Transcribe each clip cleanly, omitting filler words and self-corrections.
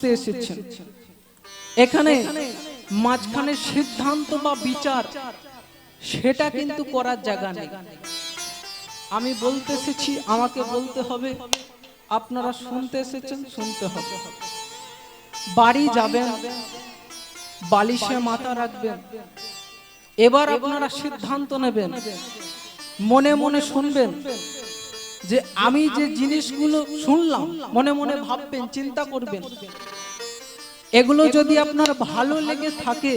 এসেছেন এখানে মাঝখানে সিদ্ধান্ত বা বিচার সেটা কিন্তু করার জায়গা নেই। আমি বলতে এসেছি, আমাকে বলতে হবে, আপনারা শুনতে এসেছেন, শুনতে হবে। বাড়ি যাবেন, বালিশে মাথা রাখবেন, এবার আপনারা সিদ্ধান্ত নেবেন, মনে মনে শুনবেন যে আমি যে জিনিসগুলো শুনলাম, মনে মনে ভাববেন, চিন্তা করবেন, এগুলো যদি আপনার ভালো লেগে থাকে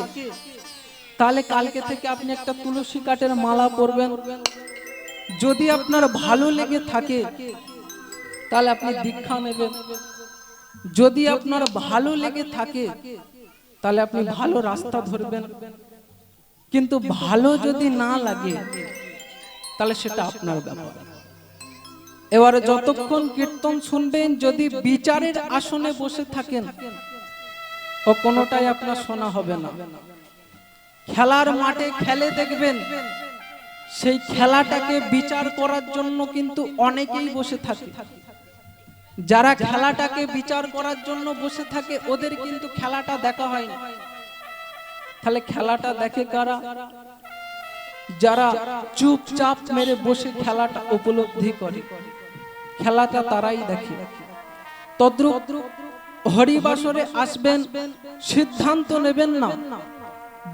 তাহলে কালকে থেকে আপনি একটা তুলসী কাঠের মালা পরবেন। যদি আপনার ভালো লেগে থাকে তাহলে আপনি দীক্ষা নেবেন। যদি আপনার ভালো লেগে থাকে তাহলে আপনি ভালো রাস্তা ধরবেন। কিন্তু ভালো যদি না লাগে তাহলে সেটা আপনার ব্যাপার। এবারে যতক্ষণ কীর্তন শুনবেন, যদি বিচারের আসনে বসে থাকেন ও কোনোটাই আপনার শোনা হবে না। খেলার মাঠে খেলে দেখবেন, সেই খেলাটাকে বিচার করার জন্য কিন্তু অনেকেই বসে থাকে। যারা খেলাটাকে বিচার করার জন্য বসে থাকে ওদের কিন্তু খেলাটা দেখা হয় না। তাহলে খেলাটা দেখে কারা? যারা চুপচাপ মেরে বসে খেলাটা উপলব্ধি করে, খেলাটা তারাই দেখে। তদ্রূপ হরিবাসরে আসবেন, সিদ্ধান্ত নেবেন না,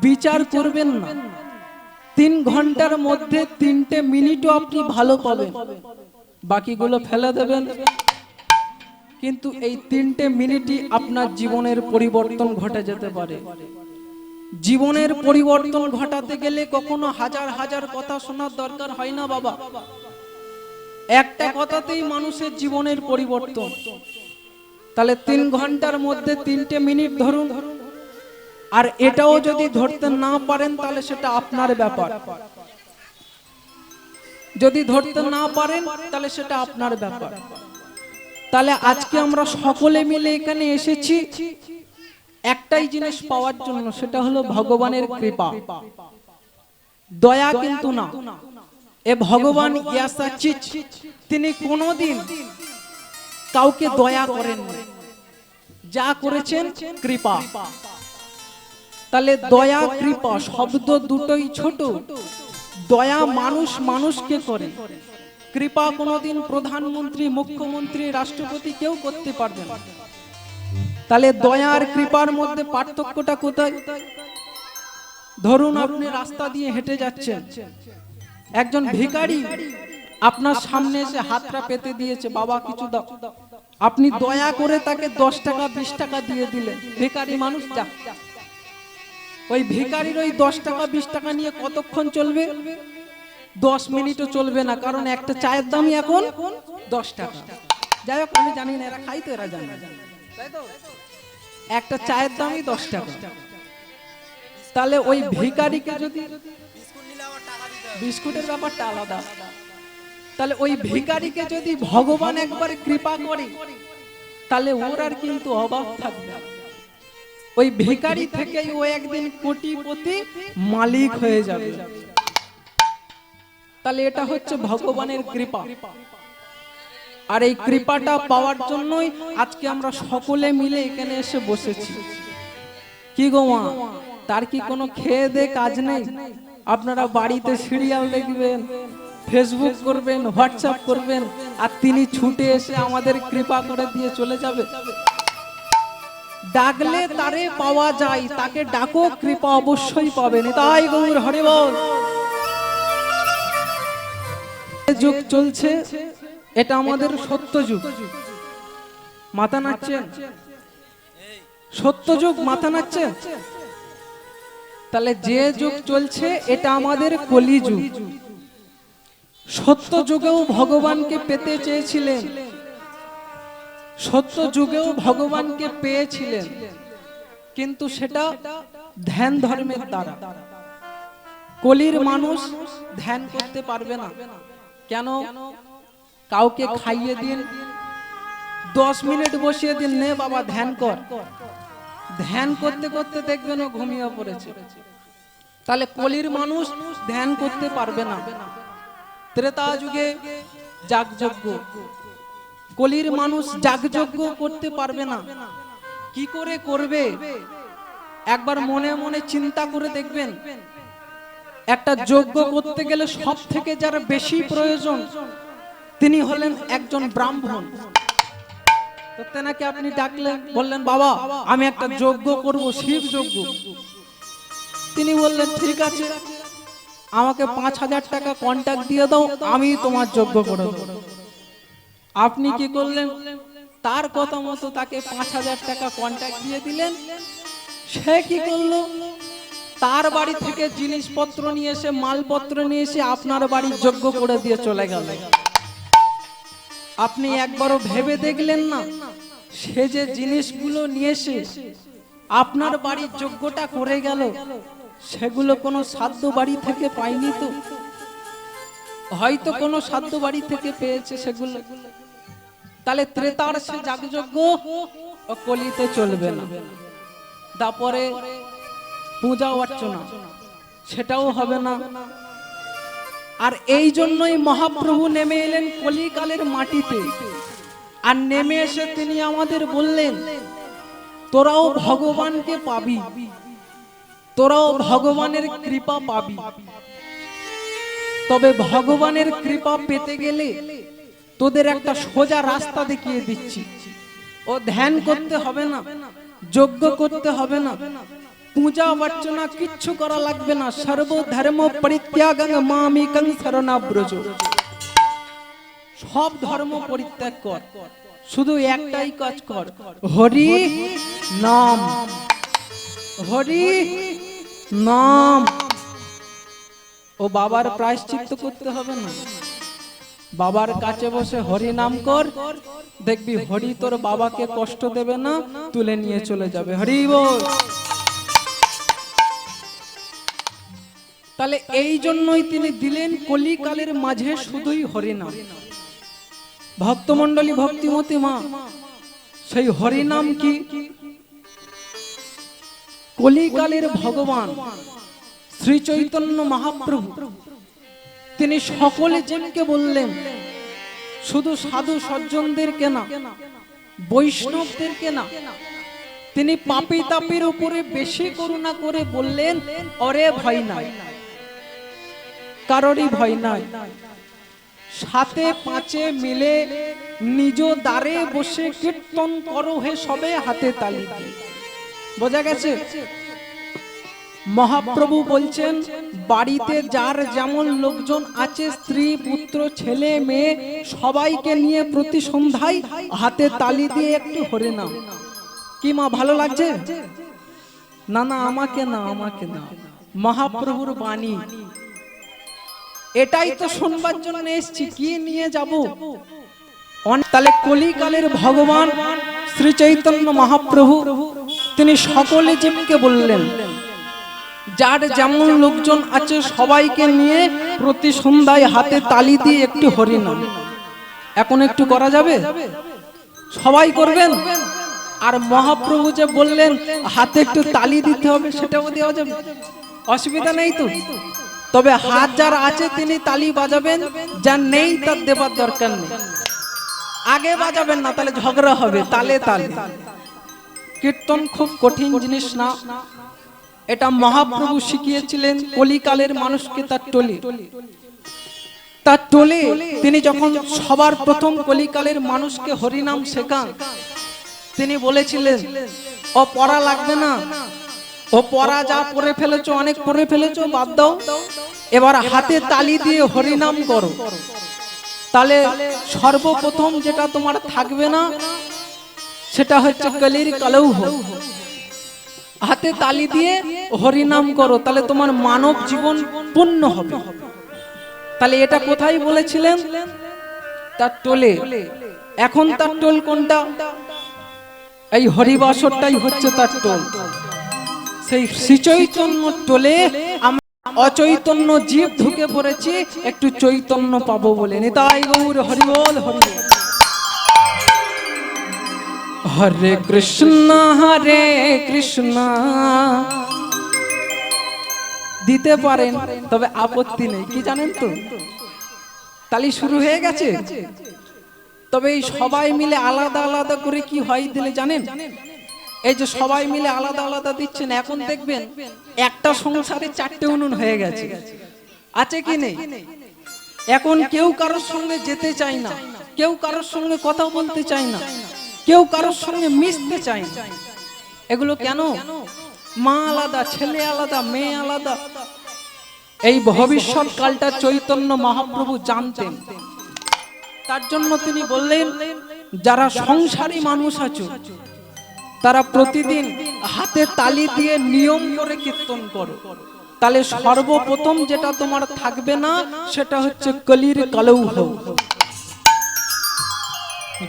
বিচার করবেন না। 3 ঘন্টার মধ্যে 3টে মিনিটও আপনি ভালো পাবেন, বাকিগুলো ফেলে দেবেন। কিন্তু এই 3টে মিনিটই আপনার জীবনের পরিবর্তন ঘটে যেতে পারে। জীবনের পরিবর্তন ঘটাতে গেলে কখনো হাজার হাজার কথা শোনার দরকার হয় না বাবা। একটা কথাতেই মানুষের জীবনের পরিবর্তন। তাহলে 3 ঘন্টার মধ্যে 3টে মিনিট ধরুন, আর এটাও যদি ধরতে না পারেন তাহলে সেটা আপনার ব্যাপার। যদি ধরতে না পারেন তাহলে সেটা আপনার ব্যাপার। তাহলে আজকে আমরা সকলে মিলে এখানে এসেছি একটাই জিনিস পাওয়ার জন্য, সেটা হলো ভগবানের কৃপা, দয়া কিন্তু না। এ ভগবান ইয়াসাচিচ, তিনি কোনোদিন কাউকে দয়া করেননি, যা করেছেন কৃপা। তাহলে দয়া কৃপা শব্দ দুটোই ছোট। দয়া মানুষ মানুষকে করে, কৃপা কোনোদিন প্রধানমন্ত্রী, মুখ্যমন্ত্রী, রাষ্ট্রপতি কেউ করতে পারবে না। তাহলে দয়া আর কৃপার মধ্যে পার্থক্যটা কোথায়? ধরুন আপনি রাস্তা দিয়ে হেঁটে যাচ্ছেন, একজন ভিখারি আপনার সামনে এসে হাতটা পেতে দিয়েছে, বাবা কিছু দাও। আপনি দয়া করে তাকে 10 টাকা 20 টাকা দিয়ে দিলেন, ভিখারি মানুষ যা। ওই ভিখারির ওই 10 টাকা 20 টাকা নিয়ে কতক্ষণ চলবে? 10 মিনিটও চলবে না, কারণ একটা চায়ের দামই এখন 10 টাকা। যাই হোক, আমি জানি না, এরা খাই তো, এরা জানে, তাই তো? একটা চায়ের দামই 10 টাকা। তাহলে ওই ভিখারিকে যদি, বিস্কুটের ব্যাপারটা আলাদা, তাহলে ওই ভিখারিকে যদি ভগবান একবার কৃপা করে তাহলে ওর আর কিন্তু অভাব থাকবে। ওই ভিখারি থেকেই ও একদিন কোটিপতি মালিক হয়ে যাবে। তাহলে এটা হচ্ছে ভগবানের কৃপা। আর এই কৃপাটা পাওয়ার জন্যই আজকে আমরা সকলে মিলে এখানে এসে বসেছি। কি গো মা, তার কি কোনো খেয়ে দে কাজ নেই? আপনারা বাড়িতে সিরিয়াল দেখবেন, ফেসবুক করবেন, হোয়াটসঅ্যাপ করবেন, আর তিনি ছুটে এসে আমাদের কৃপা করে দিয়ে চলে যাবে। ডাকলে তারে পাওয়া যায়, তাকে ডাকো, কৃপা অবশ্যই পাবেন। তাই গৌর হরি বল। যুগ চলছে, এটা আমাদের সত্য যুগ। মাথা নাচছেন? সত্য যুগ, মাথা নাচছেন? তাহলে যে যুগ চলছে এটা আমাদের কলি যুগ। সত্য যুগেও ভগবানকে পেতে চেয়েছিলেন, সত্য যুগেও ভগবানকে পেয়েছিলেন, কিন্তু সেটা ধ্যান ধর্মের দ্বারা। কলির মানুষ ধ্যান করতে পারবে না। কেন? কাউকে খাইয়ে দিন, 10 মিনিট বসিয়ে দিন, নে বাবা ধ্যান কর। ধ্যান করতে করতে দেখবেন ও ঘুমিয়ে পড়েছে। তাহলে কলির মানুষ ধ্যান করতে পারবে না। ত্রেতা যুগে যাগযজ্ঞ, কলির মানুষ যাগযজ্ঞ করতে পারবে না। কি করে করবে একবার মনে মনে চিন্তা করে দেখবেন। একটা যজ্ঞ করতে গেলে সব থেকে যার বেশি প্রয়োজন তিনি হলেন একজন ব্রাহ্মণ। তো তেনাকে আপনি ডাকলেন, বললেন বাবা আমি একটা যজ্ঞ করব, শিব যজ্ঞ। তিনি বললেন ঠিক আছে, আমাকে 5,000 টাকা কন্ট্যাক্ট দিয়ে দাও, আমি তোমার যজ্ঞ করে দেব। আপনি কি করলেন? তার কথা মতো তাকে 5,000 টাকা কন্ট্যাক্ট দিয়ে দিলেন। সে কি করলো? তার বাড়ি থেকে জিনিসপত্র নিয়ে এসে, মালপত্র নিয়ে এসে আপনার বাড়ি যজ্ঞ করে দিয়ে চলে গেল। আপনি একবারও ভেবে দেখলেন না সে যে জিনিসগুলো নিয়ে এসে আপনার বাড়ির যজ্ঞটা করে গেল সেগুলো কোনো সাধ্য বাড়ি থেকে পায়নি? তো হয়তো কোনো সাধ্য বাড়ি থেকে পেয়েছে সেগুলো। তাহলে ত্রেতার সে যাগযজ্ঞ ও কলিতে চলবে না। তারপরে পূজা অর্চনা সেটাও হবে না। আর এই জন্যই মহাপ্রভু নেমে এলেন কলিকালের মাটিতে। আর নেমে এসে তিনি আমাদের বললেন তোরাও ভগবানকে পাবি, তোরাও ভগবানের কৃপা পাবি। তবে ভগবানের কৃপা পেতে গেলে তোদের একটা সোজা রাস্তা দেখিয়ে দিচ্ছি। ও ধ্যান করতে হবে না, যজ্ঞ করতে হবে না, পূজা অর্চনা কিচ্ছু করা লাগবে না। সর্বধর্ম পরিত্যাগং মামিকং শরণাব্রজ। সব ধর্ম পরিত্যাগ কর, শুধু একটাই কাজ কর, হরি নাম, হরি নাম। ও বাবার প্রায়শ্চিত্ত করতে হবে না, বাবার কাছে বসে হরি নাম কর, দেখবি হরি তোর বাবাকে কষ্ট দেবে না, তুলে নিয়ে চলে যাবে। হরি বল। তাহলে এই জন্যই তিনি দিলেন কলিকালের মাঝে শুধুই হরিনাম। ভক্তমণ্ডলী, ভক্তিমতী মা, সেই হরিনাম কি? কলিকালের ভগবান শ্রী চৈতন্য মহাপ্রভু তিনি সকলে জনকে বললেন, শুধু সাধু সজ্জনদেরকে না, বৈষ্ণবদেরকে না, তিনি পাপী তাপীর উপরে বেশি করুণা করে বললেন ওরে ভয় নাই, কারোরই ভয় নাই। সাথে পাঁচে মিলে নিজ দ্বারে বসে কীর্তন করো হে সবে হাতে তালি দিয়ে। বোঝা গেছে? মহাপ্রভু বলছেন বাড়িতে যার যেমন লোকজন আছে, স্ত্রী পুত্র ছেলে মেয়ে সবাইকে নিয়ে প্রতি সন্ধ্যায় হাতে তালি দিয়ে একটু হরিনাম। কি মা ভালো লাগছে? না না আমাকে না, আমাকে না, মহাপ্রভুর বাণী এটাই তো শুনবার জন্য এসেছি, কি নিয়ে যাব? তাহলে কলিকালের ভগবান শ্রী চৈতন্য মহাপ্রভু তিনি সকলে জীবকে বললেন যার যেমন লোকজন আছে সবাইকে নিয়ে প্রতি সন্ধ্যায় হাতে তালি দিয়ে একটু হরিনাম। এখন একটু করা যাবে? সবাই করবেন? আর মহাপ্রভু যে বললেন হাতে একটু তালি দিতে হবে, সেটাও দেওয়া যাবে, অসুবিধা নেই তো। তবে হাত যার আছে তিনি তালি বাজাবেন, যার নেই তার দেবার দরকার নেই। আগে বাজাবেন না, তাহলে ঝগড়া হবে। তালে তালে কীর্তন খুব কঠিন জিনিস না, এটা মহাপ্রভু শিখিয়েছিলেন কলিকালের মানুষকে। তার টোলে তিনি যখন সবার প্রথম কলিকালের মানুষকে হরিনাম শেখান, তিনি বলেছিলেন ও পড়া লাগবে না, ও পড়া যা পড়ে ফেলেছো, অনেক পড়ে ফেলেছো, বাদ দাও, এবার হাতে তালি দিয়ে হরিনাম করো। তাহলে সর্বপ্রথম যেটা তোমার থাকবে না সেটা হচ্ছে কলির কলৌহ। হাতে তালি দিয়ে হরিনাম করো, তাহলে তোমার মানব জীবন পূর্ণ হবে। তাহলে এটা কোথায় বলেছিলেন? তার টোলে। এখন তার টোল কোনটা? এই হরিবাসরটাই হচ্ছে তার টোল। সেই শ্রীচৈতন্য টোলে আমরা অচৈতন্য জীব ঢুকে পড়েছি, একটু চৈতন্য পাবো বলে। নিতাই গৌর হরিবল হরি। হরে কৃষ্ণ দিতে পারেন, তবে আপত্তি নেই, কি জানেন তো? তালি শুরু হয়ে গেছে। তবে এই সবাই মিলে আলাদা আলাদা করে কি হয় দিলে জানেন? এই যে সবাই মিলে আলাদা আলাদা দিচ্ছেন, এখন দেখবেন একটা সংসারে 4টে উনুন হয়ে গেছে, আছে কি নেই? এখন কেউ কারোর সঙ্গে যেতে চায় না, কেউ কারোর সঙ্গে কথা বলতে চায় না, কেউ কারোর সঙ্গে মিশতে চায় না। এগুলো কেন? মা আলাদা, ছেলে আলাদা, মেয়ে আলাদা। এই ভবিষ্যৎ কালটা চৈতন্য মহাপ্রভু জানতেন, তার জন্য তিনি বললেন যারা সংসারী মানুষ আছো তারা প্রতিদিন হাতে তালি দিয়ে নিয়ম করে কীর্তন করো, তাহলে সর্বপ্রথম যেটা তোমার থাকবে না সেটা হচ্ছে কলির কলৌহ,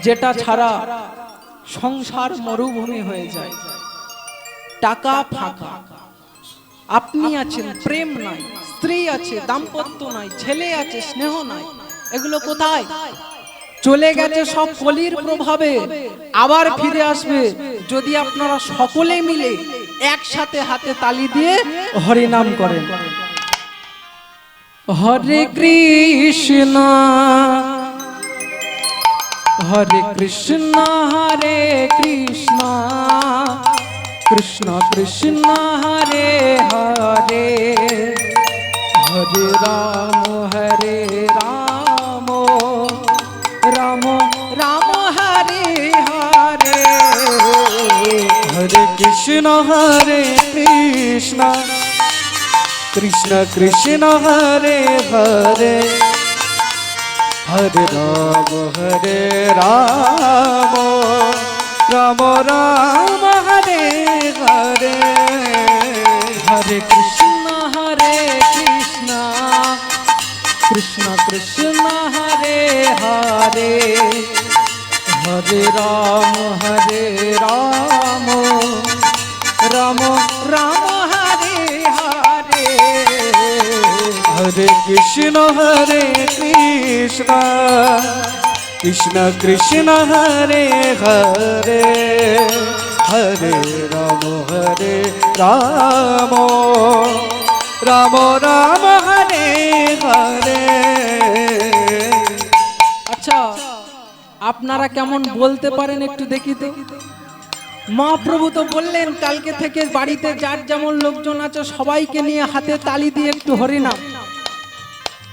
যেটা ছাড়া সংসার মরুভূমি হয়ে যায়। টাকা ফাঁকা, আপনি আছেন, প্রেম নাই, স্ত্রী আছে, দাম্পত্য নাই, ছেলে আছে, স্নেহ নাই, এগুলো কোথায় চলে গেছে? সব কলির প্রভাবে আবার ফিরে আসবে যদি আপনারা সকলে মিলে একসাথে হাতে তালি দিয়ে হরি নাম করেন। হরে কৃষ্ণ হরে কৃষ্ণ হরে কৃষ্ণ কৃষ্ণ কৃষ্ণ হরে হরে হরে রাম রাম রাম হরে হরে। হরে কৃষ্ণ কৃষ্ণ কৃষ্ণ হরে হরে হরে রাম রাম রাম হরে হরে। হরে কৃষ্ণ কৃষ্ণ কৃষ্ণ হরে হরে হরে রাম রাম রাম হরে হরে। হরে কৃষ্ণ কৃষ্ণ কৃষ্ণ হরে হরে হরে রাম রাম রাম হরে হরে। আচ্ছা, আপনারা কেমন বলতে পারেন একটু দেখি তো? মহাপ্রভু তো বললেন কালকে থেকে বাড়িতে যার যেমন লোকজন আছে সবাইকে নিয়ে হাতে তালি দিয়ে একটু হরিনাম,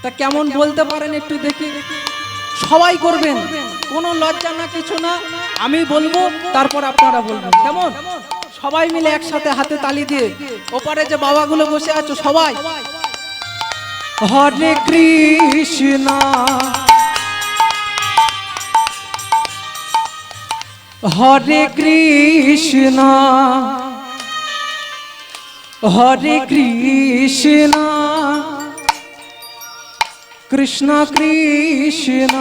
তা কেমন বলতে পারেন একটু দেখি? সবাই করবেন, কোনো লজ্জা না, কিছু না, আমি বলবো তারপর আপনারা বলবেন, কেমন? সবাই মিলে একসাথে হাতে তালি দিয়ে, ওপারে যে বাবাগুলো বসে আছো সবাই হরে কৃষ্ণ হরে কৃষ্ণ হরে কৃষ্ণ কৃষ্ণ কৃষ্ণ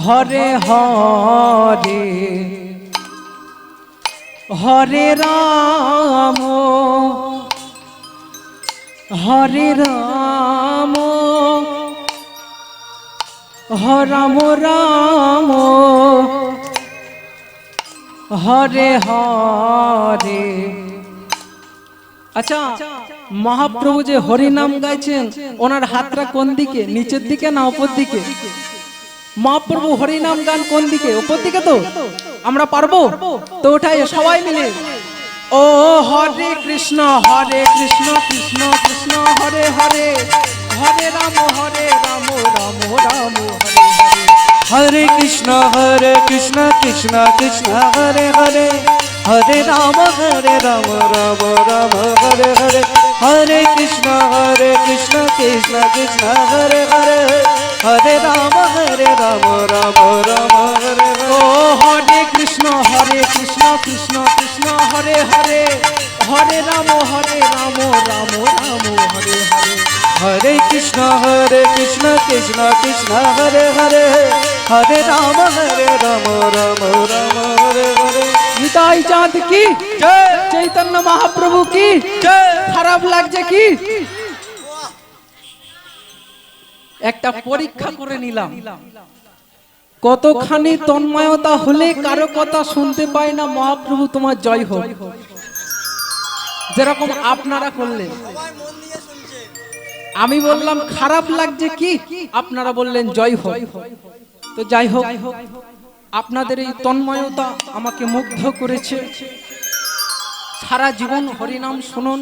হরে হরে হরে রাম হরে রাম রাম রাম হরে হরে। আচ্ছা, মহাপ্রভু যে হরি নাম গাইছেন ওনার হাতটা কোন দিকে, নিচের দিকে না উপর দিকে? মহাপ্রভু হরি নাম গান কোন দিকে? উপর দিকে। তো আমরা পারবো তো? ওঠাই সবাই মিলে ও হরে কৃষ্ণ কৃষ্ণ কৃষ্ণ হরে হরে হরে রাম রাম রাম হরে হরে। হরে কৃষ্ণ কৃষ্ণ কৃষ্ণ হরে হরে হরে রাম রাম রাম হরে হরে। হরে কৃষ্ণ কৃষ্ণ কৃষ্ণ হরে হরে হরে রাম রাম রাম হরে হরে। ও হরে কৃষ্ণ কৃষ্ণ কৃষ্ণ হরে হরে হরে রাম রাম রাম হরে হরে। হরে কৃষ্ণ কৃষ্ণ কৃষ্ণ হরে হরে হরে রাম রাম রাম হরে হরে। নিতাই চাঁদ কি জয়, চৈতন্য মহাপ্রভু কি জয়। খারাপ লাগছে কি? একটা পরীক্ষা করে নিলাম, কতখানি তন্ময়তা হলে কারো কথা শুনতে পায় না মহাপ্রভু তোমার জয় হোক, যেরকম আপনারা করলেন। আমি বললাম খারাপ লাগছে কি, আপনারা বললেন জয় হোক। তো যাই হোক, আপনাদের এই তন্ময়তা আমাকে মুগ্ধ করেছে। সারা জীবন হরিনাম শুনুন,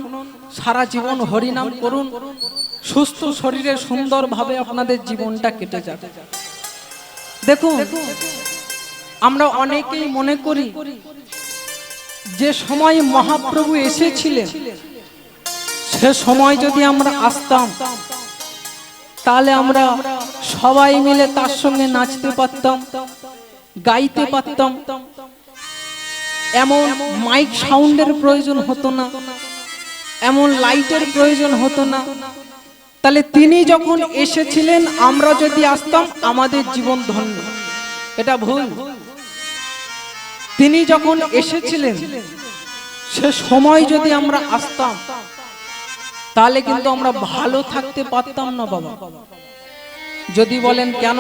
সারা জীবন হরিনাম করুন, সুস্থ শরীরে সুন্দরভাবে আপনাদের জীবনটা কেটে যাবে। দেখুন, আমরা অনেকেই মনে করি যে সময় মহাপ্রভু এসেছিলেন সে সময় যদি আমরা আসতাম তাহলে আমরা সবাই মিলে তার সঙ্গে নাচতে পারতাম, গাইতে পারতাম, এমন মাইক সাউন্ডের প্রয়োজন হতো না, এমন লাইটের প্রয়োজন হতো না। তাহলে তিনি যখন এসেছিলেন আমরা যদি আসতাম আমাদের জীবন ধন্য। এটা ভুল। তিনি যখন এসেছিলেন সে সময় যদি আমরা আসতাম তাহলে কিন্তু আমরা ভালো থাকতে পারতাম না বাবা। যদি বলেন কেন,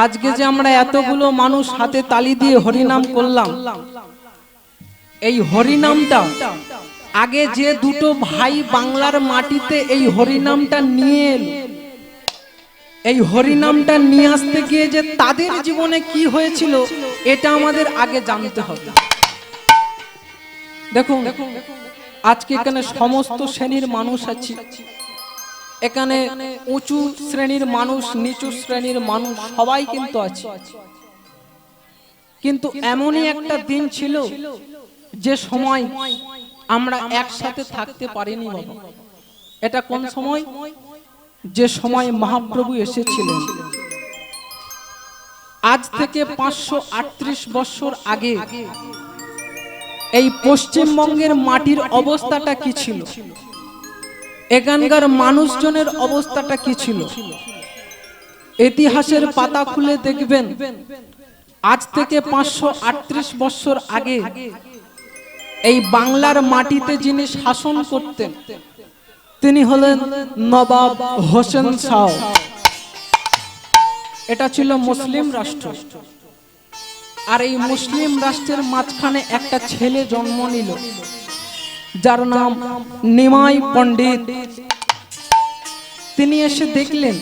আজকে যে আমরা এতগুলো মানুষ হাতে তালি দিয়ে হরিনাম করলাম, এই হরিনামটা আগে যে দুটো ভাই বাংলার মাটিতে এই হরিনামটা নিয়ে এলো, এই হরিনামটা নিয়ে আসতে গিয়ে যে তাদের জীবনে কি হয়েছিল এটা আমাদের আগে জানতে হবে। দেখুন, আজকে এখানে সমস্ত শ্রেণীর মানুষ আছে, এখানে উঁচু শ্রেণীর মানুষ, নিচু শ্রেণীর মানুষ সবাই কিন্তু আছে। কিন্তু এমনই একটা দিন ছিল যে সময় আমরা একসাথে থাকতে পারিনি বাবা। এটা কোন সময়? যে সময় মহাপ্রভু এসেছিলেন। আজ থেকে 538 বছর আগে এই পশ্চিমবঙ্গের মাটির অবস্থাটা কি ছিল, এখানকার মানুষজনের অবস্থাটা কি ছিল? ইতিহাসের পাতা খুলে দেখবেন আজ থেকে 538 বছর আগে এই বাংলার মাটিতে যিনি শাসন করতেন তিনি হলেন নবাব হোসেন শাহ। এটা ছিল মুসলিম রাষ্ট্র। আর এই মুসলিম রাষ্ট্রের মাঝখানে একটা ছেলে জন্ম নিল যার নাম নিমাই পণ্ডিত। তিনি এসে দেখলেন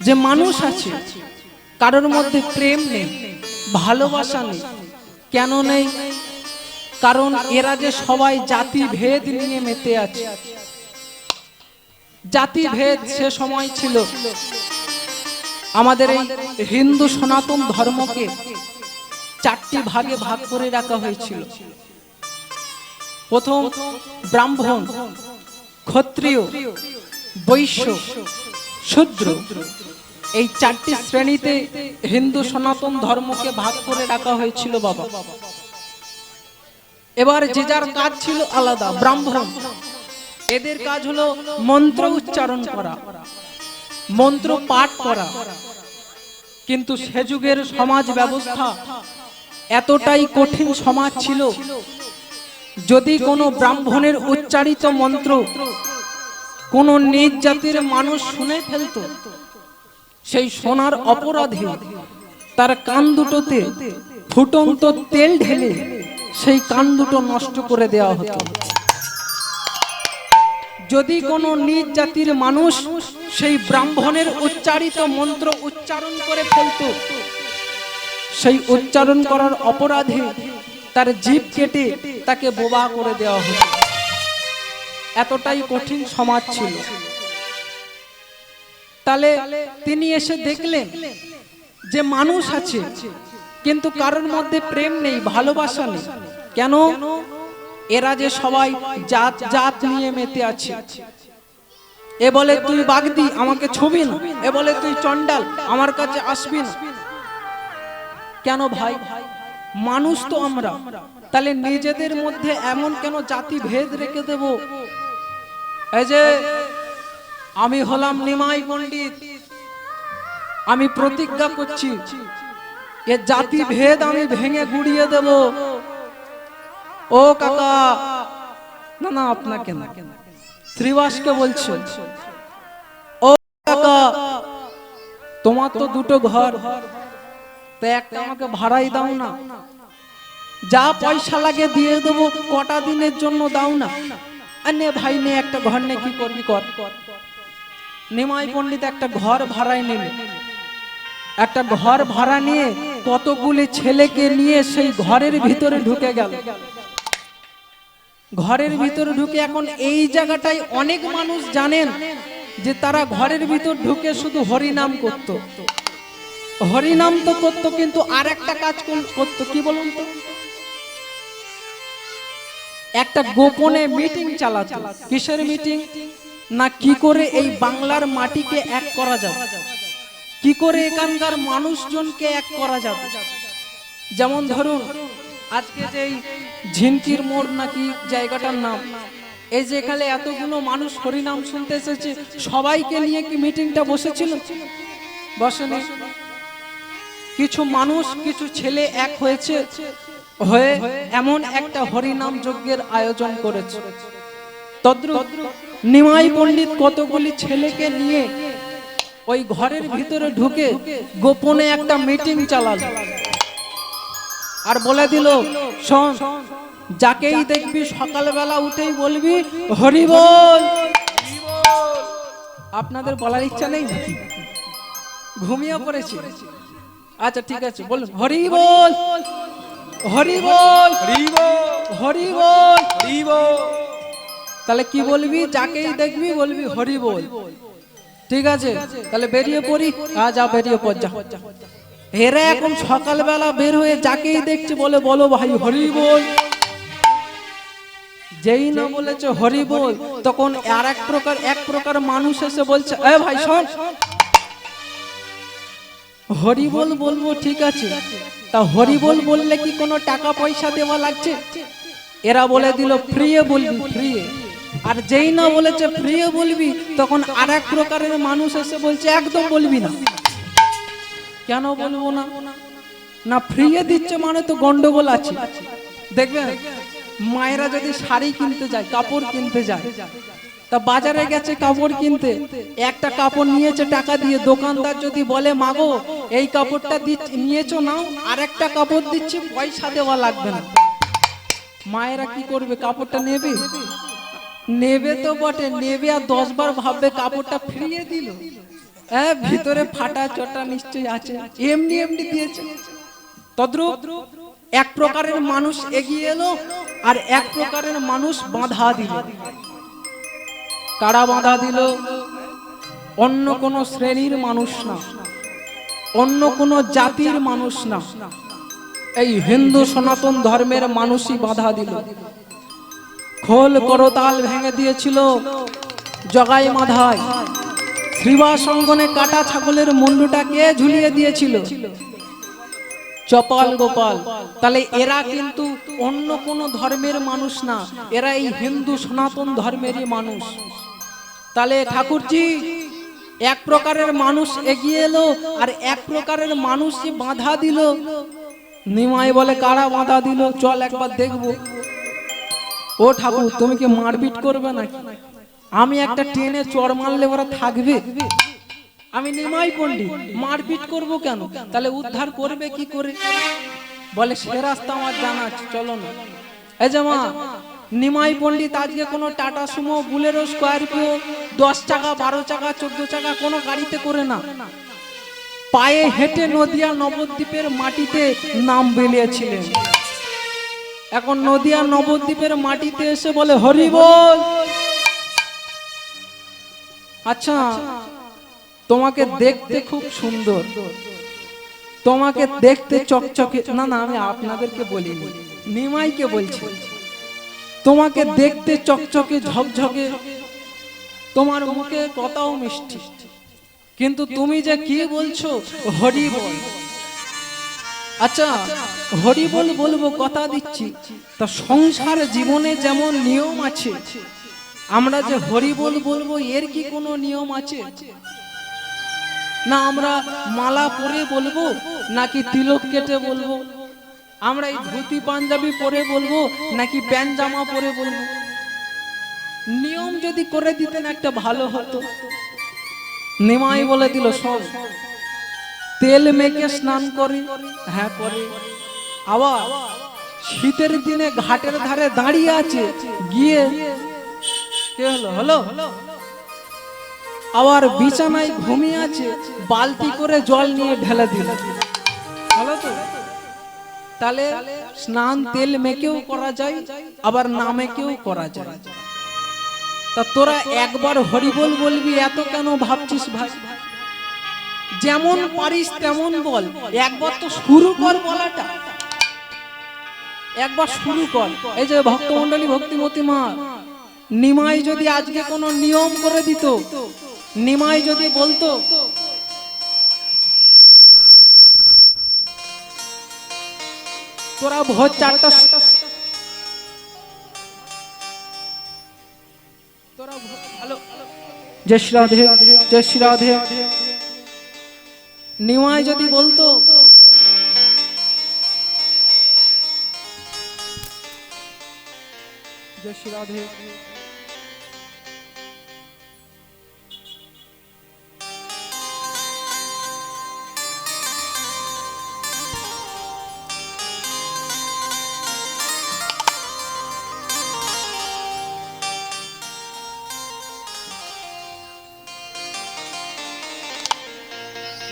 যে মানুষ আছে, কারোর মধ্যে প্রেম নেই, ভালোবাসা নেই। কেন নেই? কারণ এরা যে সবাই জাতি ভেদ নিয়ে মেতে আছে। জাতি ভেদ সে সময় ছিল। আমাদের এই হিন্দু সনাতন ধর্মকে 4টি ভাগে ভাগ করে রাখা হয়েছিল। প্রথম ব্রাহ্মণ, ক্ষত্রিয়, বৈশ্য, শূদ্র, এই 4টি শ্রেণীতে হিন্দু সনাতন ধর্মকে ভাগ করে রাখা হয়েছিল বাবা। এবার যে যার কাজ ছিল আলাদা। ব্রাহ্মণ, এদের কাজ হলো মন্ত্র উচ্চারণ করা, মন্ত্র পাঠ করা। কিন্তু সে যুগের সমাজ ব্যবস্থা এতটাই কঠিন সমাজ ছিল, যদি কোনো ব্রাহ্মণের উচ্চারিত মন্ত্র কোনো নিজ জাতির মানুষ শুনে ফেলত, সেই শোনার অপরাধে তার কান দুটোতে ফুটন্ত তেল ঢেলে সেই কান দুটো নষ্ট করে দেওয়া হতো। যদি কোনো নিজ জাতির মানুষ সেই ব্রাহ্মণের উচ্চারিত মন্ত্র উচ্চারণ করে ফেলত, সেই উচ্চারণ করার অপরাধে তার জিভ কেটে তাকে বোবা করে দেওয়া হতো। এতটাই কঠিন সমাজ ছিল। তাহলে তিনি এসে দেখলেন যে মানুষ আছে কিন্তু কারোর মধ্যে প্রেম নেই, ভালোবাসা নেই। কেন? এরা যে সবাই জাত জাত নিয়ে মেতে আছে। এ বলে তুই বাগদি, আমাকে ছবি না। এ বলে তুই চন্ডাল, আমার কাছে আসবি না। কেন ভাই? মানুষ তো আমরা। তাহলে নিজেদের মধ্যে এমন কেন জাতি ভেদ রেখে দেব? এই যে আমি হলাম নিমাই পণ্ডিত, আমি প্রতিজ্ঞা করছি এ জাতি ভেদ আমি ভেঙে গুড়িয়ে দেব। ও কাকা, না না আপনাকে না, শ্রীবাসকে বলছে, ও কাকা তোমার তো দুটো ঘর, তা একটা আমাকে ভাড়াই দাও না। যা পয়সা লাগে দিয়ে দেবো, কটা দিনের জন্য দাও না। নে ভাই নে, একটা ঘর নে, কি করবি কর। নিমাই পণ্ডিত একটা ঘর ভাড়ায় নিল। একটা ঘর ভাড়া নিয়ে কতগুলি ছেলেকে নিয়ে সেই ঘরের ভিতরে ঢুকে গেল। ঘরের ভিতরে ঢুকে এখন এই জায়গাটায় অনেক মানুষ জানেন যে তারা ঘরের ভিতর ঢুকে শুধু হরিনাম করত। হরিনাম তো করতো, কিন্তু আর একটা কাজ করতো, কি বলুন তো, একটা গোপনে মিটিং চালাতো। কিসের মিটিং? না কি করে এই বাংলার মাটিকে এক করা যাবে, কি করে এখানকার মানুষজনকে এক করা যাবে। যেমন ধরুন আজকে যে ঝিনকির মোড় নাকি জায়গাটার নাম, এই যে এখানে এতগুলো মানুষ হরিনাম শুনতে এসেছে, সবাইকে নিয়ে কি মিটিংটা বসেছিল? বসেনি। কিছু মানুষ, কিছু ছেলে এক হয়েছে, হয়ে এমন একটা হরিনাম যজ্ঞের আয়োজন করেছে। তদ্রুপ নিমাই পণ্ডিত কতগুলি ছেলেকে নিয়ে ওই ঘরের ভিতরে ঢুকে গোপনে একটা মিটিং চালাল আর বলে দিল, শোন, যাকেই দেখবি সকালবেলা উঠেই বলবি হরি বল। আপনাদের বলার ইচ্ছা নেই নাকি? ঘুমিয়ে পড়েছি? আচ্ছা ঠিক আছে, বলুন হরি বল, হরি বল, হরি বল, হরি বল। তাহলে কি বলবি? যাকেই দেখবি বলবি হরি বল। ঠিক আছে, তাহলে বেরিয়ে পড়ি। যা বেরিয়ে পড়, যা। এরা এখন সকালবেলা বের হয়ে যাকেই দেখছে বলে, বলো ভাই হরি বল। যেই না বলেছে হরি বল, তখন আর এক প্রকার মানুষ এসে বলছে, এ ভাই শোন, হরি বল বলবো ঠিক আছে, তা হরি বল বললে কি কোনো টাকা পয়সা দেওয়া লাগছে? এরা বলে দিল ফ্রি বলবি, ফ্রি। আর যেই না বলেছে ফ্রি বলবি, তখন আর এক প্রকারের মানুষ এসে বলছে একদম বলবি না। কেন বলবো না? না ফ্রি দিচ্ছে মানে তো গন্ডগোল আছে। দেখবেন মায়েরা যদি শাড়ি কিনতে যায়, কাপড় কিনতে যায়, তা বাজারে গেছে কাপড় কিনতে, একটা কাপড় নিয়েছে টাকা দিয়ে, দোকানদার যদি বলে মাগো এই কাপড়টা নিয়েছো নাও, আর একটা কাপড় দিচ্ছি, পয়সা দেওয়া লাগবে না, মায়েরা কি করবে? কাপড়টা নেবে? নেবে তো বটে, নেবে আর 10 বার ভাববে কাপড়টা ফিরিয়ে দিল, হ্যাঁ ভিতরে ফাটা চটা নিশ্চয়ই আছে, এমনি এমনি দিয়েছে। তদ্রুপ এক প্রকারের মানুষ এগিয়ে এলো আর এক প্রকারের মানুষ বাধা দিল। কারা বাধা দিল? অন্য কোন শ্রেণীর মানুষ না, অন্য কোন জাতির মানুষ না, এই হিন্দু সনাতন ধর্মের মানুষই বাধা দিল। খোল করতাল ভেঙে দিয়েছিল জগাই মাধায়, শ্রীবাস অঙ্গনে কাটা ছাগলের মুন্ডুটাকে ঝুলিয়ে দিয়েছিল চপাল গোপাল। তাহলে এরা কিন্তু অন্য কোন ধর্মের মানুষ না, এরা এই হিন্দু সনাতন ধর্মেরই মানুষ। তাহলে ঠাকুরজি এক প্রকারের মানুষ এগিয়ে এলো আর এক প্রকারের মানুষই বাধা দিল। নিমাই বলে কারা বাধা দিল? চল একবার দেখবো। ও ঠাকুর, তুমি কি মারপিট করবে নাকি? আমি একটা ট্রেনে চড় মারলে ওরা থাকবে? আমি নিমাই পণ্ডিত, মারপিট করব কেন? তাহলে উদ্ধার করবে কি করে? বলে সে রাস্তা আমার জানা আছে, চলো না। এই যে মা, নিমাই পণ্ডিত আজকে কোনো টাটা সুমো, বুলেরো, স্করপিও, 10 চাকা, 12 চাকা, 14 চাকা কোনো গাড়িতে করে না, পায়ে হেঁটে নদিয়া নবদ্বীপের মাটিতে নাম বেলিয়েছিলেন। এখন নদিয়া নবদ্বীপের মাটিতে এসে বলে হরি বল। আচ্ছা, তোমাকে দেখতে খুব সুন্দর, তোমাকে দেখতে চকচকে, না না আমি আপনাদেরকে বলিনি, নিমাইকে বলছি, তোমাকে দেখতে চকচকে ঝকঝকে, তোমার মুখে কথাও মিষ্টি, কিন্তু তুমি যে কি বলছো হরি বল। আচ্ছা হরি বল বলবো, কথা দিচ্ছি, তা সংসার জীবনে যেমন নিয়ম আছে, আমরা যে হরি বল বলবো এর কি কোনো নিয়ম আছে? না আমরা মালা পরে বলবো, নাকি তিলক কেটে বলবো? আমরা এই ধুতি পাঞ্জাবি পরে বলবো, নাকি প্যান্ট জামা পরে বলবো? নিয়ম যদি করে দিতেন একটা ভালো হতো। নিমাই বলে দিল, শোন, তেল মেখে স্নান করে, হ্যাঁ করে, আবার শীতের দিনে ঘাটের ধারে দাঁড়িয়ে আছে, গিয়ে কে হলো হলো আবার বিছানায় ঘুমিয়ে আছে, বালতি করে জল নিয়ে ঢেলে দিল। ভালো তো? তাহলে স্নান তেল মেখেও করা যায়, আবার না মেখেও করা যায়। তা তোরা একবার হরিবোল বলবি এত কেন ভাবছিস ভাই? যেমন পারিস তেমন বল, একবার তো শুরু কর বলাটা, একবার শুরু কর। এই যে ভক্তমণ্ডলী, ভক্তিমতী মা, নিমাই যদি আজকে কোনো নিয়ম করে দিত, নিমাই যদি বলতো তোরা ভোর 4টা, জয় শ্রী রাধে, জয় শ্রী রাধে, নিমাই যদি বলতো জয় শ্রী রাধে,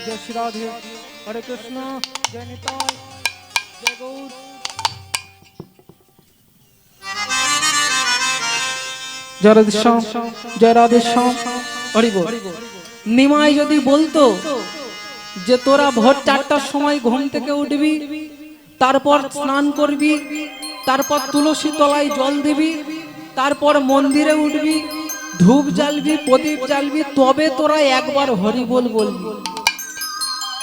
জয় শ্রী রাধে, হরে কৃষ্ণ, জয় নিতাই, জয় গৌর। জয় রাধে শ্যাম, জয় রাধে শ্যাম, হরি বল। নিমাই যদি বলতো যে তোরা ভোর 4টার সময় ঘুম থেকে উঠবি, তারপর স্নান করবি, তারপর তুলসী তলায় জল দিবি, তারপর মন্দিরে উঠবি, ধূপ জ্বালবি, প্রদীপ জ্বালবি, তবে তোরা একবার হরি বল বলবি।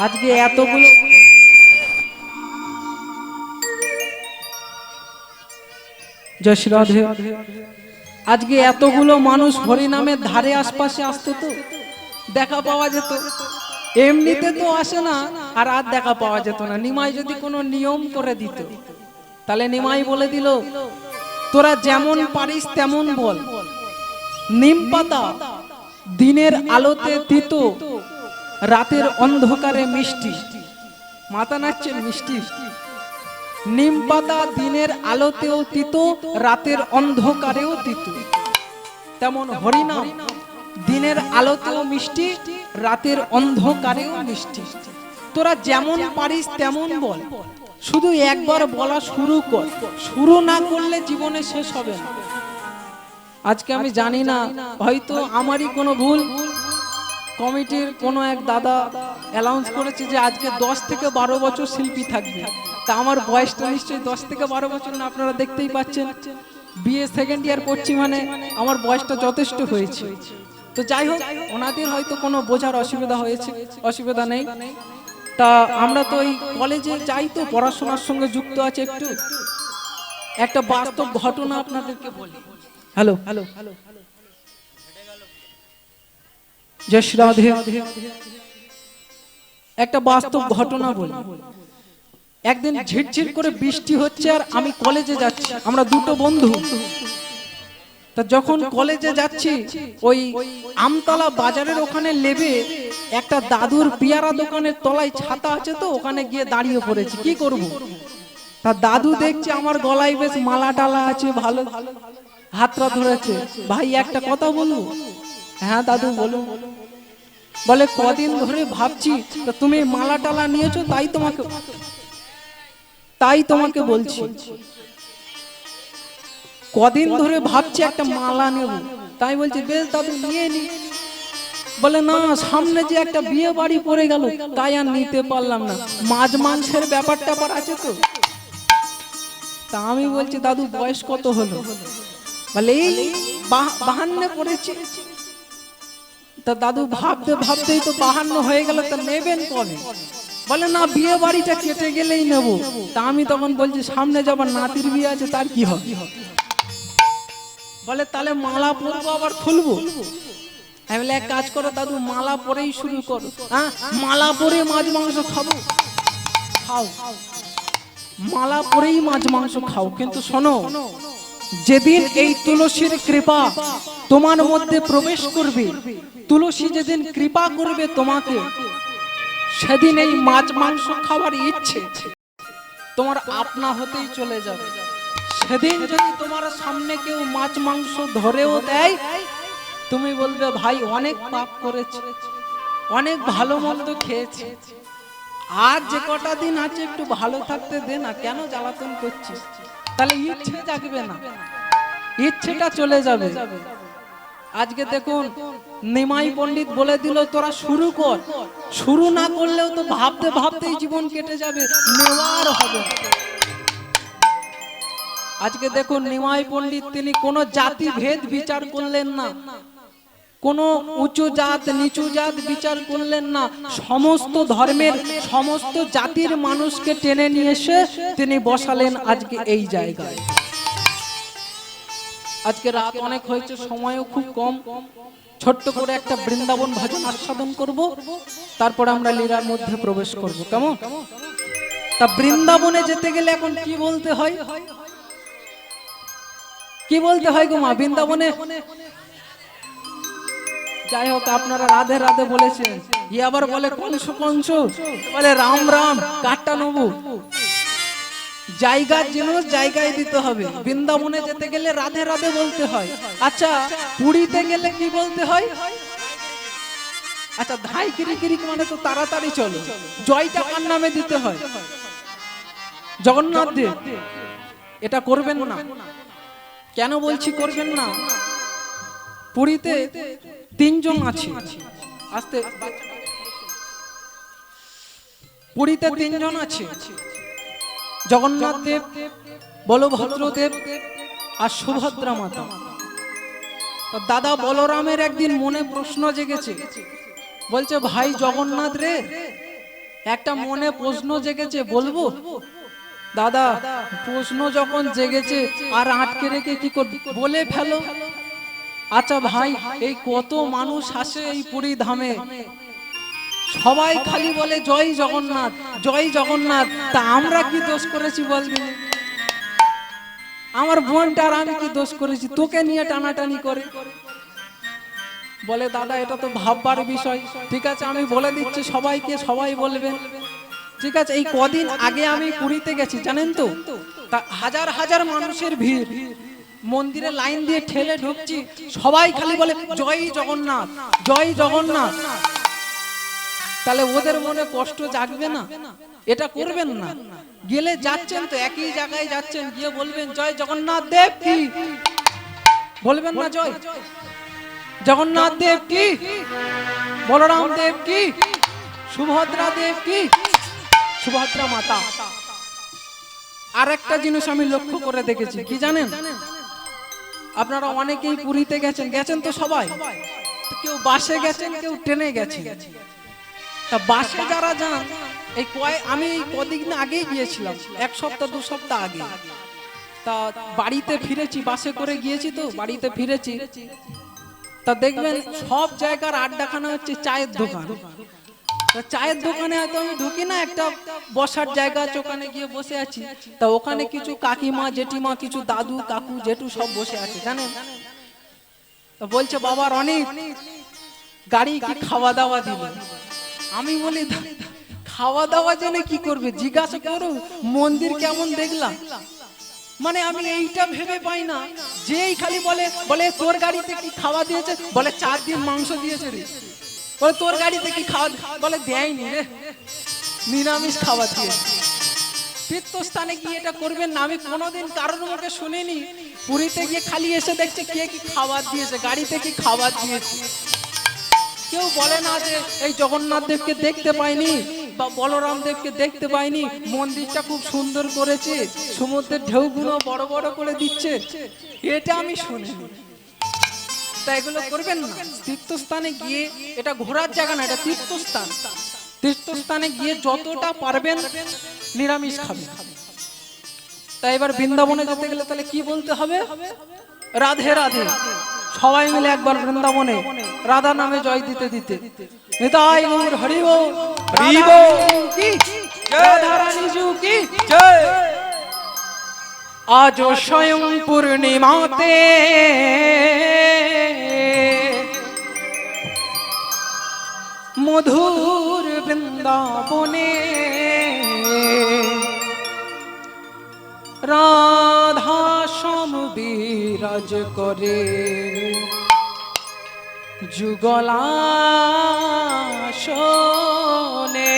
আজকে এতগুলো, জয় শ্রী রাধে, আজকে এতগুলো মানুষ হরিনামের ধারে আশপাশে আসতো তো দেখা পাওয়া যেত, এমনিতে তো আসে না, আর আর দেখা পাওয়া যেত না। নিমাই যদি কোনো নিয়ম করে দিত, তাহলে নিমাই বলে দিল তোরা যেমন পারিস তেমন বল। নিম পাতা দিনের আলোতে তিতো, রাতের অন্ধকারে মিষ্টি। মাথা নাচছেন? মিষ্টি। নিম পাতা দিনের আলোতেও তিতো, রাতের অন্ধকারেও তিতো। তেমন হরিনাম দিনের আলোতেও মিষ্টি, রাতের অন্ধকারেও মিষ্টি। তোরা যেমন পারিস তেমন বল, শুধু একবার বলা শুরু কর। শুরু না করলে জীবনে শেষ হবে না। আজকে আমি জানি না, হয়তো আমারই কোনো ভুল, কমিটির কোনো এক দাদা অ্যানাউন্স করেছে যে আজকে 10 থেকে 12 বছর শিল্পী থাকবে। তা আমার বয়সটা নিশ্চয়ই 10 থেকে 12 বছর না, আপনারা দেখতেই পাচ্ছেন। বিএ সেকেন্ড ইয়ার পড়ছি, মানে আমার বয়সটা যথেষ্ট হয়েছে। তো যাই হোক, ওনাদের হয়তো কোনো বোঝার অসুবিধা হয়েছে, অসুবিধা নেই। তা আমরা তো এই কলেজে যাই, তো পড়াশোনার সঙ্গে যুক্ত আছে একটু। একটা বাস্তব ঘটনা আপনাদেরকে বলি। হ্যালো হ্যালো, জয় শ্রী রাধে। একটা বাস্তব ঘটনা বলি। একদিন ঝিরঝির করে বৃষ্টি হচ্ছে, আর আমি কলেজে যাচ্ছি, আমরা দুটো বন্ধু। তা যখন কলেজে যাচ্ছি, ওই আমতলা বাজারের ওখানে লেবে একটা দাদুর পিয়ারা দোকানের তলায় ছাতা আছে, তো ওখানে গিয়ে দাঁড়িয়ে পড়েছি, কি করব। তা দাদু দেখছে আমার গলায় বেশ মালা টালা আছে, ভালো হাতটা ধরেছে। ভাই একটা কথা বলবো? হ্যাঁ দাদু বলো। বলে কদিন ধরে ভাবছি, তো তুমি মালা টালা নিয়েছো, তাই তোমাকে বলছি। কদিন ধরে ভাবছি একটা মালা নেব, তাই বলছি বেশ দাদু নিয়ে নি। বলে না, সামনে যে একটা বিয়ে বাড়ি পড়ে গেল, তাই আর নিতে পারলাম না, মাছ মাংসের ব্যাপার ট্যাপার আছে তো। তা আমি বলছি দাদু বয়স কত হলো? বলে এই 52 পড়েছে। তা দাদু ভাবতে ভাবতেই তো 52 হয়ে গেল, তা নেবেন কবে? বলে না, বিয়ে বাড়িটা কেটে গেলেই নেব। তা আমি তখন বলছি সামনে যাবার নাতির বিয়ে আছে, তার কি হবে? বলে তাহলে মালা পরবো আবার খুলবো। আমি বলে এক কাজ করো দাদু, মালা পরেই শুরু করো। হ্যাঁ, মালা পরে মাছ মাংস খাবো, খাও, মালা পরেই মাছ মাংস খাও। কিন্তু শোনো, যেদিন এই তুলসীর কৃপা তোমার মধ্যে প্রবেশ করবে, তুলসী যেদিন কৃপা করবে তোমাকে, সেদিন এই মাছ মাংস খাওয়ার ইচ্ছে তোমার আপনা হতেই চলে যাবে। সেদিন যদি তোমার সামনে কেউ মাছ মাংস ধরেও দেয়, তুমি বলবে ভাই অনেক পাপ করেছে, অনেক ভালো মন্দ খেয়েছে, আর যে কটা দিন আছে একটু ভালো থাকতে দে না, কেন জ্বালাতন করছিস? তাহলে ইচ্ছে জাগবে না, ইচ্ছেটা চলে যাবে। আজকে দেখুন নিমাই পণ্ডিত বলে দিল তোরা শুরু কর, শুরু না করলেও তো ভাবতে ভাবতেই জীবন কেটে যাবে, নেওয়ার হবে। আজকে দেখুন নিমাই পণ্ডিত তিনি কোনো জাতি ভেদ বিচার করলেন না, কোনো উঁচু জাত নিচু জাত বিচার করলেন না, সমস্ত ধর্মের সমস্ত জাতির মানুষকে টেনে নিয়ে এসে তিনি বসালেন আজকে এই জায়গায়। আজকে রাত অনেক হয়েছে, সময়ও খুব কম, ছোট্ট করে একটা বৃন্দাবন ভজন আস্বাদন করব, তারপর আমরা লীলার মধ্যে প্রবেশ করব। কেমন? তা বৃন্দাবনে যেতে গেলে এখন কি বলতে হয়, কি বলতে হয় গো মা বৃন্দাবনে? যাই হোক আপনারা রাধে রাধে বলেছেন, ই আবার বলে কংস কংস, বলে রাম রাম, কাটটা নেবো। জায়গার জিনিস জায়গায় দিতে হবে। বৃন্দাবনে যেতে গেলে রাধে রাধে বলতে হয়। আচ্ছা পুরীতে গেলে কি বলতে হয়? আচ্ছা ধাই কিরি কিরি মানে তো তাড়াতাড়ি চলো, জয়টা কার নামে দিতে হয়? জগন্নাথ দেব। এটা করবেন না। কেন বলছি করবেন না? পুরীতে তিনজন আছে, আস্তে, পুরীতে তিনজন আছে, জগন্নাথ দেব, বলভদ্র দেব আর সুভদ্রা মাতা। দাদা বলরামের একদিন মনে প্রশ্ন জেগেছে, বলছে ভাই জগন্নাথ রে একটা মনে প্রশ্ন জেগেছে, বলবো? দাদা প্রশ্ন যখন জেগেছে আর আটকে রেখে কি করবে, বলে ফেলো। আচ্ছা ভাই এই কত মানুষ আসে এই পুরী ধামে, সবাই খালি বলে জয় জগন্নাথ জয় জগন্নাথ, তা আমরা কি দোষ করেছি বলবি? আমার বোনটা আর আমি কি দোষ করেছি তোকে নিয়ে টানাটানি করে? বলে দাদা এটা তো ভাববার বিষয়। ঠিক আছে আমি বলে দিচ্ছি সবাইকে, সবাই বলবেন। ঠিক আছে এই কদিন আগে আমি পুরীতে গেছি জানেন তো, তা হাজার হাজার মানুষের ভিড়, মন্দিরে লাইন দিয়ে ঠেলে ঢুকছি, সবাই খালি বলে জয় জগন্নাথ জয় জগন্নাথ। তাহলে ওদের মনে কষ্ট জাগবে না? এটা করবেন না। গেলে যাচ্ছেন তো একই জায়গায় যাচ্ছেন, গিয়ে বলবেন জয় জগন্নাথ দেব কি, বলবেন না জয় জগন্নাথ দেব কি, বলরাম দেব কি, সুভদ্রা দেব কি, সুভদ্রা মাতা। আর একটা জিনিস আমি লক্ষ্য করে দেখেছি, কি জানেন? আপনারা অনেকেই পুরীতে গেছেন, গেছেন তো সবাই, কেউ বাসে গেছেন কেউ ট্রেনে গেছেন। তা বাসে যারা যান, এই আমি কদিন আগেই গিয়েছিলাম, এক সপ্তাহ দু সপ্তাহ আগে। তা বাড়িতে ফিরেছি, বাসে করে গিয়েছি তো বাড়িতে ফিরেছি, তা দেখবেন সব জায়গার আড্ডাখানা হচ্ছে চায়ের দোকান। চায়ের দোকানে হয়তো আমি ঢুকি না, একটা বসার জায়গা আছে, ওখানে গিয়ে বসে আছি। তা ওখানে কিছু কাকিমা জেঠিমা, কিছু দাদু কাকু জেঠু সব বসে আছে জানেন। তা বলছে বাবার অনেক গাড়ি কি খাওয়া দাওয়া দিবে? আমি বলি খাওয়া দাওয়া জেনে কি করবে, জিজ্ঞাসা করো মন্দির কেমন দেখলাম। মানে আমি এইটা ভেবে পাই না, যেই খালি বলে বলে তোর গাড়িতে কি খাওয়া দিয়েছে, বলে 4 দিন মাংস দিয়েছে রে। বলে তোর গাড়িতে কি খাওয়া, বলে দেয়নি রে, নিরামিষ খাওয়া দিয়েছে। তীর্থস্থানে গিয়ে এটা করবেন না। আমি কোনোদিন কারোর মুখে শুনিনি পুরীতে গিয়ে খালি এসে দেখছে কে কি খাবার দিয়েছে, গাড়িতে কি খাবার দিয়েছে। কেউ বলে না যে এই জগন্নাথ দেবকে দেখতে পাইনি বা বলরাম দেবকে দেখতে পাইনি, মন্দিরটা খুব সুন্দর করেছে, সমুদ্রের ঢেউগুলো বড় বড় করে দিচ্ছে, এটা আমি শুনিনি। তা এগুলো করবেন না। তীর্থস্থানে গিয়ে, এটা ঘোরার জায়গা না, এটা তীর্থস্থান। তীর্থস্থানে গিয়ে যতটা পারবেন নিরামিষ খাবেন। তাই এবার বৃন্দাবনে যেতে গেলে তাহলে কি বলতে হবে? রাধে রাধে। সবাই মিলে একবার বৃন্দাবনে রাধা নামে জয় দিতে দিতে নিতাই গৌর হরি বল, হরি বল কি রাধা রানী জু কি জয়। আজ স্বয়ং পূর্ণিমাতে মধুর বৃন্দাবনে রাধা সম বিরাজ করে, যুগলা শোনে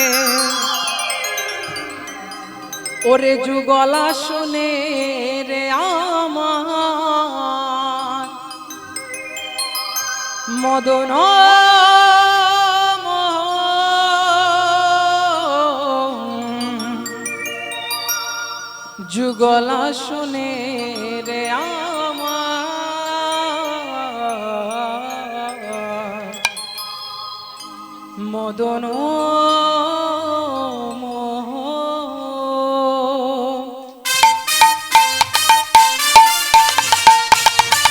ওরে যুগলা শোনে রে আমার মদন যুগলা শোনে রে আমার মদন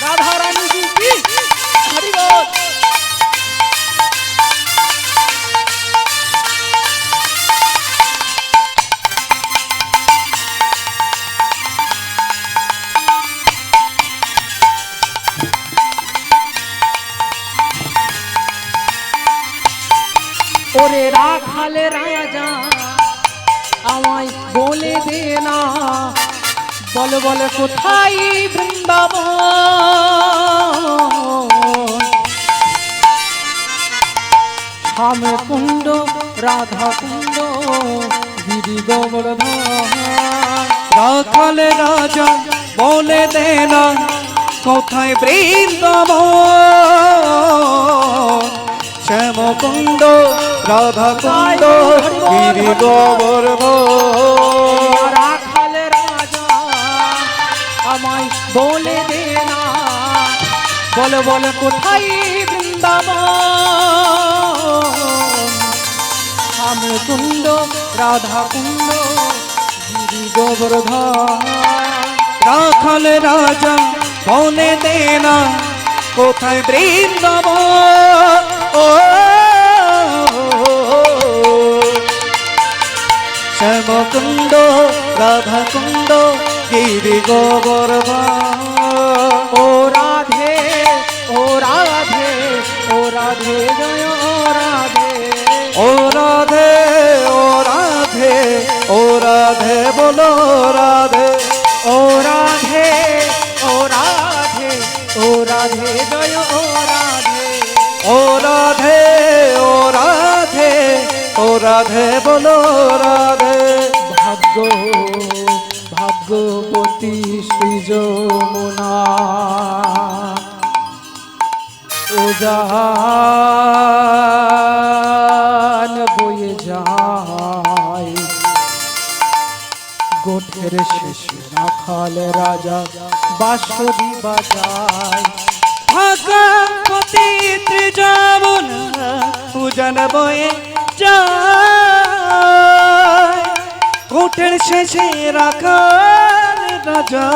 রাধারানী কি হরি বল। ওরে রাখালে রাজা আমায় বলে দে না বল বল কোথায় বৃন্দাবন শ্যাম কুণ্ড রাধা কুণ্ড গিরি গোবর্ধন রাখাল রাজা বলে দে না কোথায় বৃন্দাবন শ্যামকুণ্ড রাধাকুণ্ড গিরি গোবর্ধন রাখাল রাজা আমায় বলে দে না বল বল কোথায় বৃন্দাবন শ্যাম কুণ্ড রাধা কুণ্ড গিরি গোবর্ধন রাখাল রাজা বলে দে না কোথায় বৃন্দাবন ও শ্যামকুণ্ড রাধাকুণ্ড গিরি গোবর্ধন ও রাধে ও রাধে ও রাধে জয় ও রাধে ও রাধে ও রাধে ও রাধে বলো রাধে ও রাধে ও রাধে ও রাধে জয় ও রাধে ও রাধে ও রাধে ও রাধে বলো রাধে ভাগ্য ভাগ্যবতী শ্রী যমুনা ও জান বয়ে যায় গোঠের শেষে রাখাল রাজা বাঁশরি বাজায় ভাগবতী ত্রিজমুনা উজান বয়ে যায় কোটের শেষে রাখাল রাজা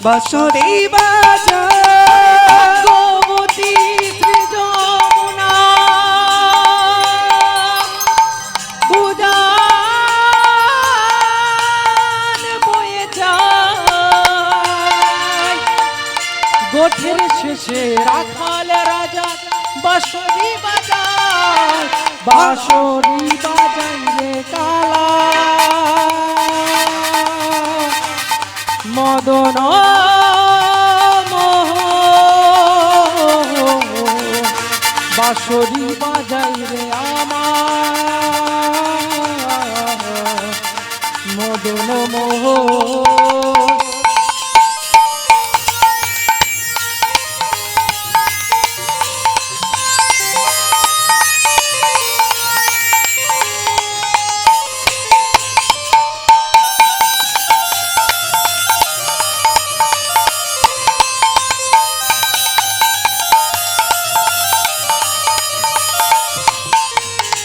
বাঁশরি বাজায় ভাগবতী শ্রী যমুনা উজান বয়ে যায় গোঠের শেষে রাখাল রাজা বাঁশরি বাজায় বাঁশরি বাজায় রে কালা মদন বাঁশরি বাজাই রে আমার মদন মোহ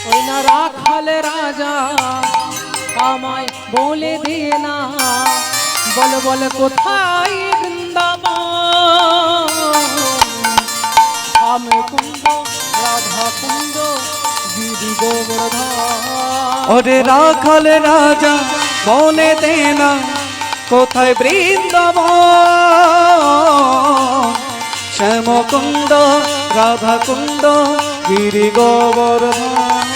ওই না রাখাল রাজা আমায় বলে দে না বল বল কোথায় বৃন্দাবন শ্যাম কুণ্ড রাধা কুণ্ড গিরি গোবর্ধন ওরে রাখাল রাজা বলে দে না কোথায় বৃন্দাবন শ্যামকুণ্ড রাধাকুণ্ড গিরি গোবর্ধন